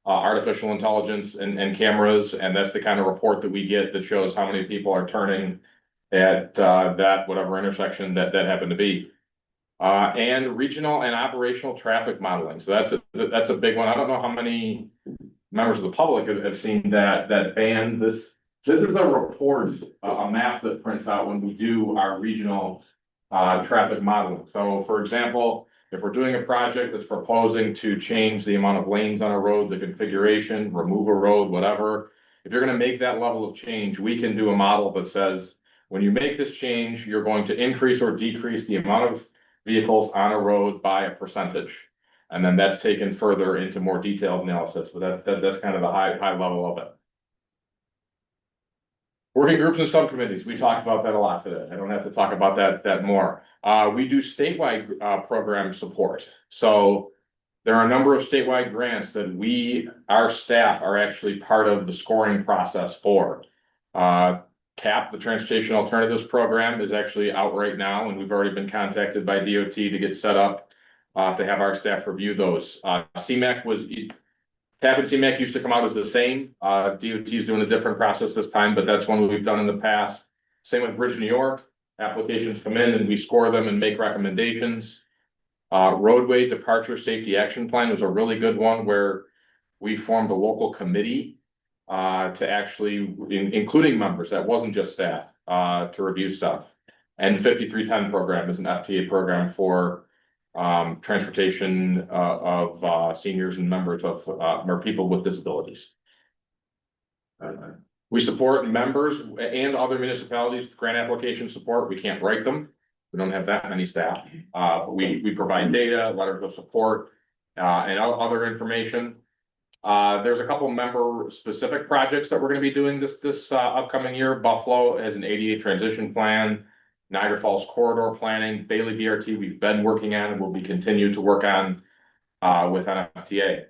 artificial intelligence and cameras, and that's the kind of report that we get that shows how many people are turning at that whatever intersection that happened to be. And regional and operational traffic modeling. So that's a big one. I don't know how many members of the public have seen that band. This is a report, a map that prints out when we do our regional traffic modeling. So for example, if we're doing a project that's proposing to change the amount of lanes on a road, the configuration, remove a road, whatever, if you're going to make that level of change, we can do a model that says, when you make this change, you're going to increase or decrease the amount of vehicles on a road by a percentage. And then that's taken further into more detailed analysis, but that's kind of the high level of it. Working groups and subcommittees, we talked about that a lot today. I don't have to talk about that more. We do statewide program support. So there are a number of statewide grants that our staff are actually part of the scoring process for. CAP, the Transportation Alternatives Program, is actually out right now, and we've already been contacted by DOT to get set up to have our staff review those. CMAQ was, CAP and CMAQ used to come out as the same. DOT is doing a different process this time, but that's one we've done in the past. Same with Bridge New York. Applications come in and we score them and make recommendations. Roadway Departure Safety Action Plan was a really good one where we formed a local committee to actually, including members, that wasn't just staff, to review stuff. And the 5310 program is an FTA program for transportation of seniors and members of or people with disabilities. We support members and other municipalities with grant application support. We can't write them. We don't have that many staff. We provide data, letters of support, and other information. There's a couple member specific projects that we're going to be doing this upcoming year. Buffalo has an ADA transition plan. Niagara Falls corridor planning, Bailey BRT we've been working on and will be continued to work on with NFTA.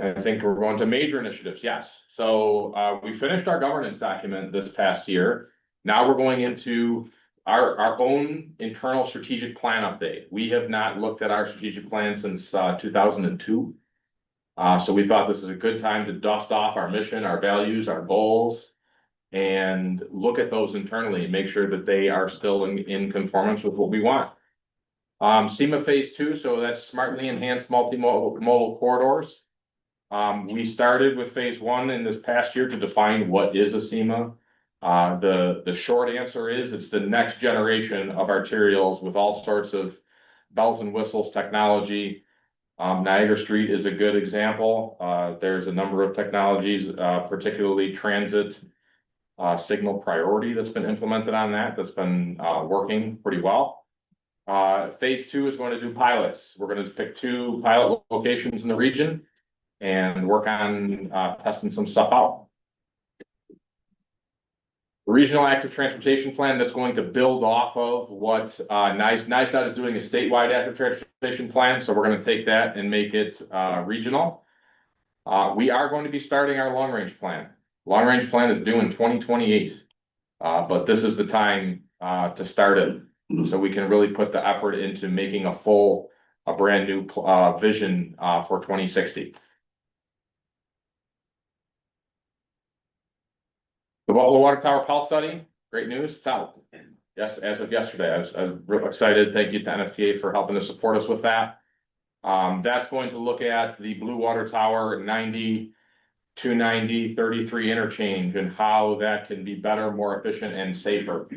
I think we're going to major initiatives, yes. So we finished our governance document this past year. Now we're going into our own internal strategic plan update. We have not looked at our strategic plan since 2002. So we thought this is a good time to dust off our mission, our values, our goals, and look at those internally and make sure that they are still in conformance with what we want. SEMA Phase 2, so that's smartly enhanced multimodal corridors. We started with Phase 1 in this past year to define what is a SEMA. The short answer is it's the next generation of arterials with all sorts of bells and whistles technology. Niagara Street is a good example. There's a number of technologies, particularly transit signal priority that's been implemented on that's been working pretty well. Phase 2 is going to do pilots. We're going to pick 2 pilot locations in the region and work on testing some stuff out. The Regional Active Transportation Plan that's going to build off of what NISDOT is doing, a statewide active transportation plan. So we're going to take that and make it regional. We are going to be starting our long range plan. Long range plan is due in 2028, but this is the time to start it, so we can really put the effort into making a brand new vision for 2060. The Buffalo Water Tower Pulse Study, great news, it's out. Yes, as of yesterday, I was real excited. Thank you to NFTA for helping to support us with that. That's going to look at the Blue Water Tower 90, 290, 33 interchange and how that can be better, more efficient and safer.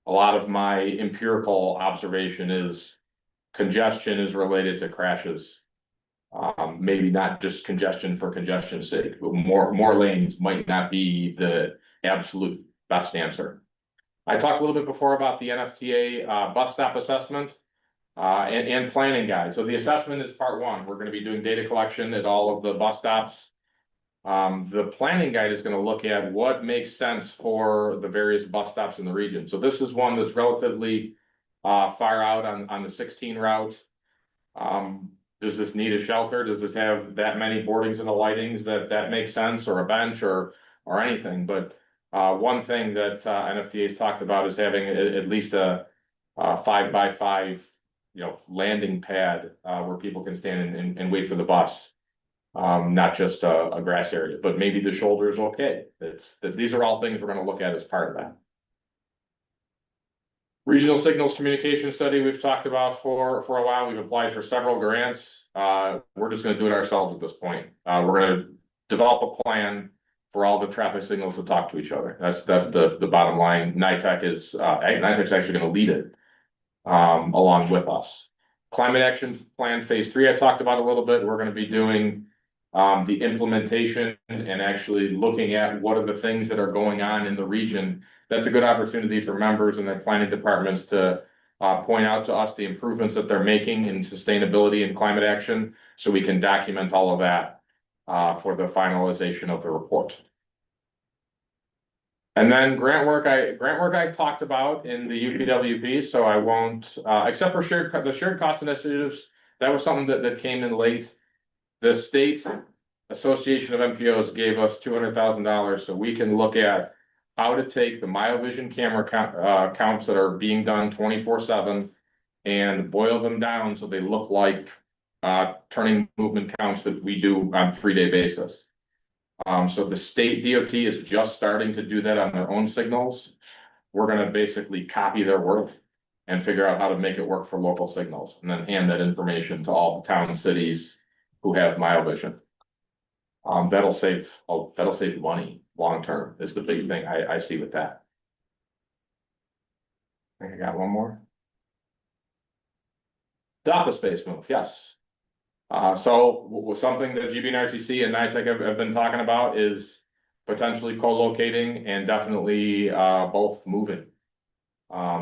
A lot of my empirical observation is congestion is related to crashes. Maybe not just congestion for congestion's sake, but more lanes might not be the absolute best answer. I talked a little bit before about the NFTA bus stop assessment and planning guide. So the assessment is part 1. We're going to be doing data collection at all of the bus stops. The planning guide is going to look at what makes sense for the various bus stops in the region. So this is one that's relatively far out on the 16 route. does this need a shelter? Does this have that many boardings and the lightings that makes sense, or a bench or anything? But one thing that NFTA's talked about is having at least a 5x5, landing pad where people can stand and wait for the bus. Not just a grass area, but maybe the shoulder is okay. These are all things we're gonna look at as part of that. Regional signals communication study, we've talked about for a while. We've applied for several grants. We're just gonna do it ourselves at this point. We're gonna develop a plan for all the traffic signals to talk to each other. That's the bottom line. NITEC's actually gonna lead it along with us. Climate action plan phase 3, I talked about a little bit. We're gonna be doing the implementation and actually looking at what are the things that are going on in the region. That's a good opportunity for members and their planning departments to point out to us the improvements that they're making in sustainability and climate action, so we can document all of that for the finalization of the report. And then grant work I talked about in the UPWP, so I won't, except for the shared cost initiatives. That was something that came in late. The state association of MPOs gave us $200,000, so we can look at how to take the MyoVision camera counts that are being done 24/7 and boil them down so they look like turning movement counts that we do on a 3-day basis. So the state DOT is just starting to do that on their own signals. We're gonna basically copy their work and figure out how to make it work for local signals, and then hand that information to all the town and cities who have MyoVision. That'll save money long term is the big thing I see with that. I think I got one more. The office space move, yes. So something that GBNRTC and NITEC have been talking about is potentially co-locating and definitely both moving.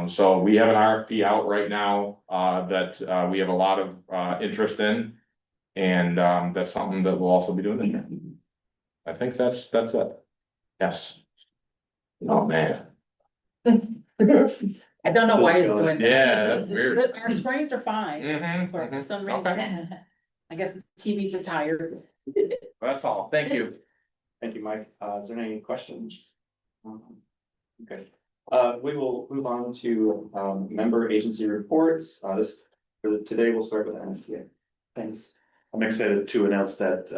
So we have an RFP out right now that we have a lot of interest in. And that's something that we'll also be doing this year. I think that's it. Yes. Oh, man. I don't know why it's doing that. Yeah, that's weird. Our screens are fine. Mhm, For some reason. Okay. I guess the TVs are tired. That's all. Thank you. Thank you, Mike. Is there any questions? Okay, we will move on to member agency reports. Today we'll start with NSTA. Thanks. I'm excited to announce that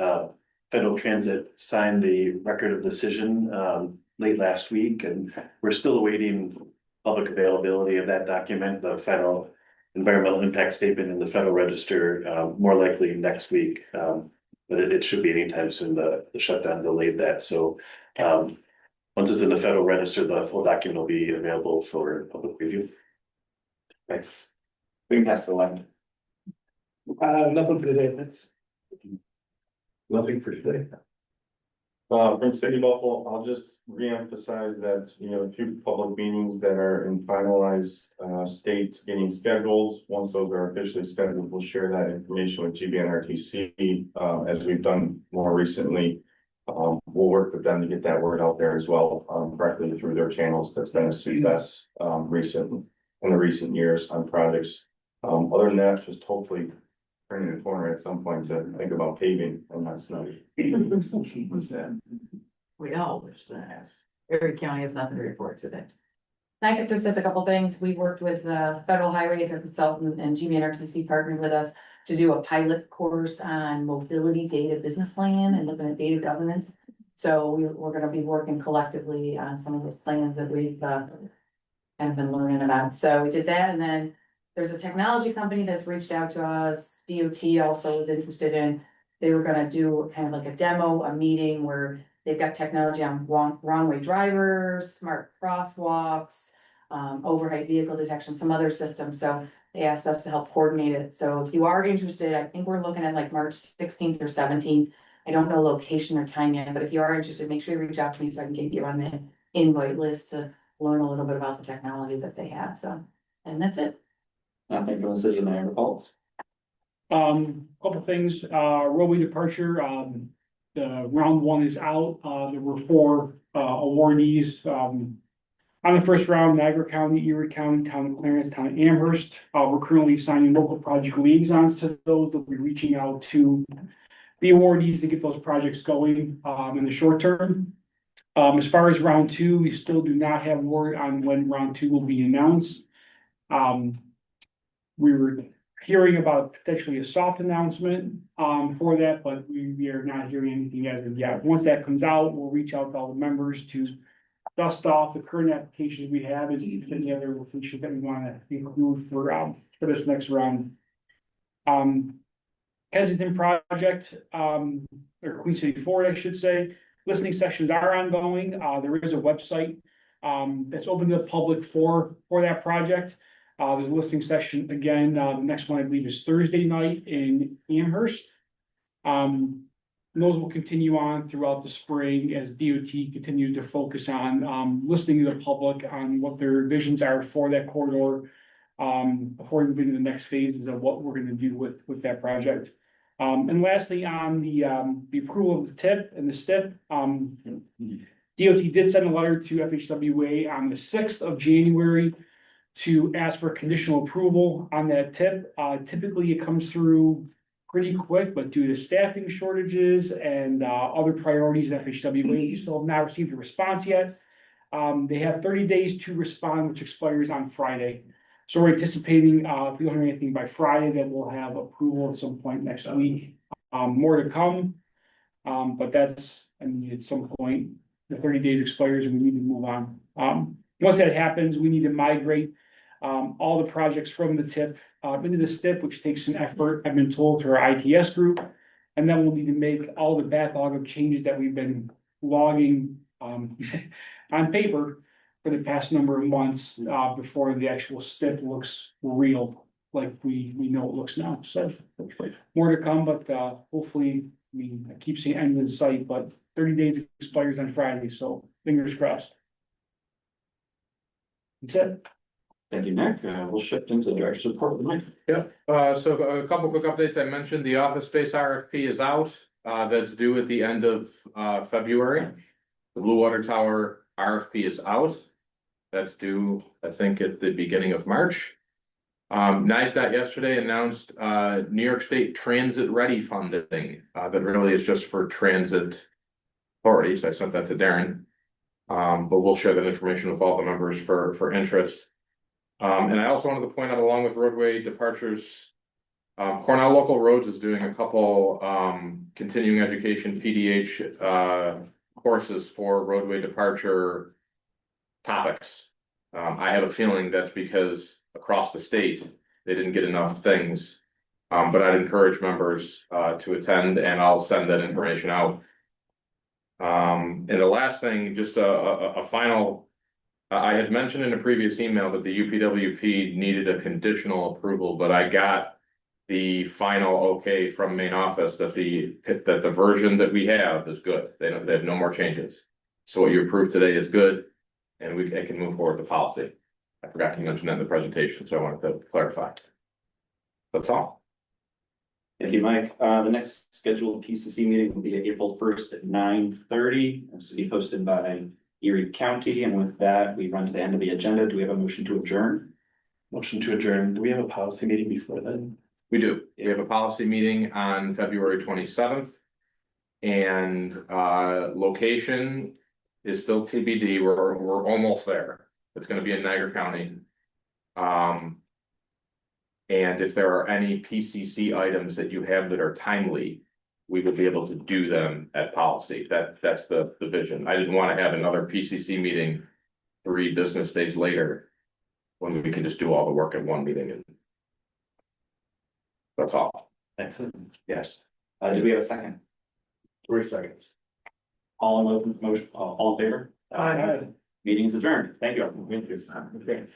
Federal Transit signed the record of decision late last week, and we're still awaiting public availability of that document, the federal environmental impact statement in the Federal Register, more likely next week. But it should be anytime soon. The shutdown delayed that. So once it's in the Federal Register, the full document will be available for public review. Thanks. We can pass the line. Nothing for today, thanks. Nothing for today. From City Buffalo, I'll just reemphasize that, a few public meetings that are in finalized states getting scheduled. Once those are officially scheduled, we'll share that information with GBNRTC as we've done more recently. We'll work with them to get that word out there as well, directly through their channels. That's been a success in the recent years on projects. Other than that, just hopefully turning the corner at some point to think about paving and that's not. We all wish that. Erie County has nothing to report today. NITEC just says a couple things. We've worked with Federal Highway, their consultant, and GBNRTC partnered with us to do a pilot course on mobility data business plan and looking at data governance. So we're gonna be working collectively on some of those plans that we've kind of been learning about. So we did that, and then there's a technology company that's reached out to us. DOT also was interested in, they were gonna do kind of like a demo, a meeting where they've got technology on wrong way drivers, smart crosswalks, overhead vehicle detection, some other systems. So they asked us to help coordinate it. So if you are interested, I think we're looking at like March 16th or 17th. I don't know location or time yet, but if you are interested, make sure you reach out to me so I can get you on the invite list to learn a little bit about the technology that they have. So, and that's it. Nothing from the city of Niagara Falls. Couple things, railway departure, the round one is out, there were 4 awardees, On the first round, Niagara County, Erie County, Town of Clarence, Town of Amherst, we're currently assigning local project liaisons to those. They'll be reaching out to the awardees to get those projects going, in the short term. As far as round two, we still do not have word on when round two will be announced. We were hearing about potentially a soft announcement, for that, but we are not hearing anything as of yet. Once that comes out, we'll reach out to all the members to dust off the current applications we have and see if any other locations that we want to include for this next round. Kensington project, or Queen City Ford, I should say, listening sessions are ongoing. There is a website that's open to the public for that project. There's a listening session again, the next one I believe is Thursday night in Amherst. Those will continue on throughout the spring as DOT continues to focus on listening to the public on what their visions are for that corridor. Before moving to the next phases of what we're gonna do with that project. And lastly, on the approval of the tip and the STIP, DOT did send a letter to FHWA on the 6th of January to ask for conditional approval on that tip. Typically, it comes through pretty quick, but due to staffing shortages and other priorities at FHWA, we still have not received a response yet. They have 30 days to respond, which expires on Friday. So we're anticipating, if we don't hear anything by Friday, that we'll have approval at some point next week. More to come. But that's, I mean, at some point, the 30 days expires and we need to move on. Once that happens, we need to migrate all the projects from the tip into the STIP, which takes some effort, I've been told, through our ITS group. And then we'll need to make all the backlog of changes that we've been logging on paper for the past number of months before the actual STIP looks real, like we know it looks now. So more to come, but hopefully, I mean, I keep seeing end in sight, but 30 days expires on Friday, so fingers crossed. That's it. Thank you, Nick. We'll shift into the director's report with Mike. Yep, so a couple quick updates. I mentioned the office space RFP is out. That's due at the end of February. The Blue Water Tower RFP is out. That's due, I think, at the beginning of March. NISDOT yesterday announced New York State Transit Ready funding. That really is just for transit authorities. I sent that to Darren. But we'll share that information with all the members for interest. And I also wanted to point out, along with roadway departures, Cornell Local Roads is doing a couple continuing education PDH courses for roadway departure topics. I have a feeling that's because across the state, they didn't get enough things. But I'd encourage members to attend, and I'll send that information out. And the last thing, just a final, I had mentioned in a previous email that the UPWP needed a conditional approval, but I got the final okay from main office that the version that we have is good. They have no more changes. So what you approved today is good, and I can move forward to policy. I forgot to mention that in the presentation, so I wanted to clarify. That's all. Thank you, Mike. The next scheduled PCC meeting will be April 1st at 9:30. This will be hosted by Erie County. And with that, we run to the end of the agenda. Do we have a motion to adjourn? Motion to adjourn. Do we have a policy meeting before then? We do. We have a policy meeting on February 27th. And location is still TBD. We're almost there. It's gonna be in Niagara County. And if there are any PCC items that you have that are timely, we will be able to do them at policy. That's the vision. I didn't want to have another PCC meeting 3 business days later when we can just do all the work at one meeting. And that's all. Excellent. Yes. Do we have a second? 3 seconds. All in motion, all in favor? Aye. Meeting's adjourned. Thank you. Thank you.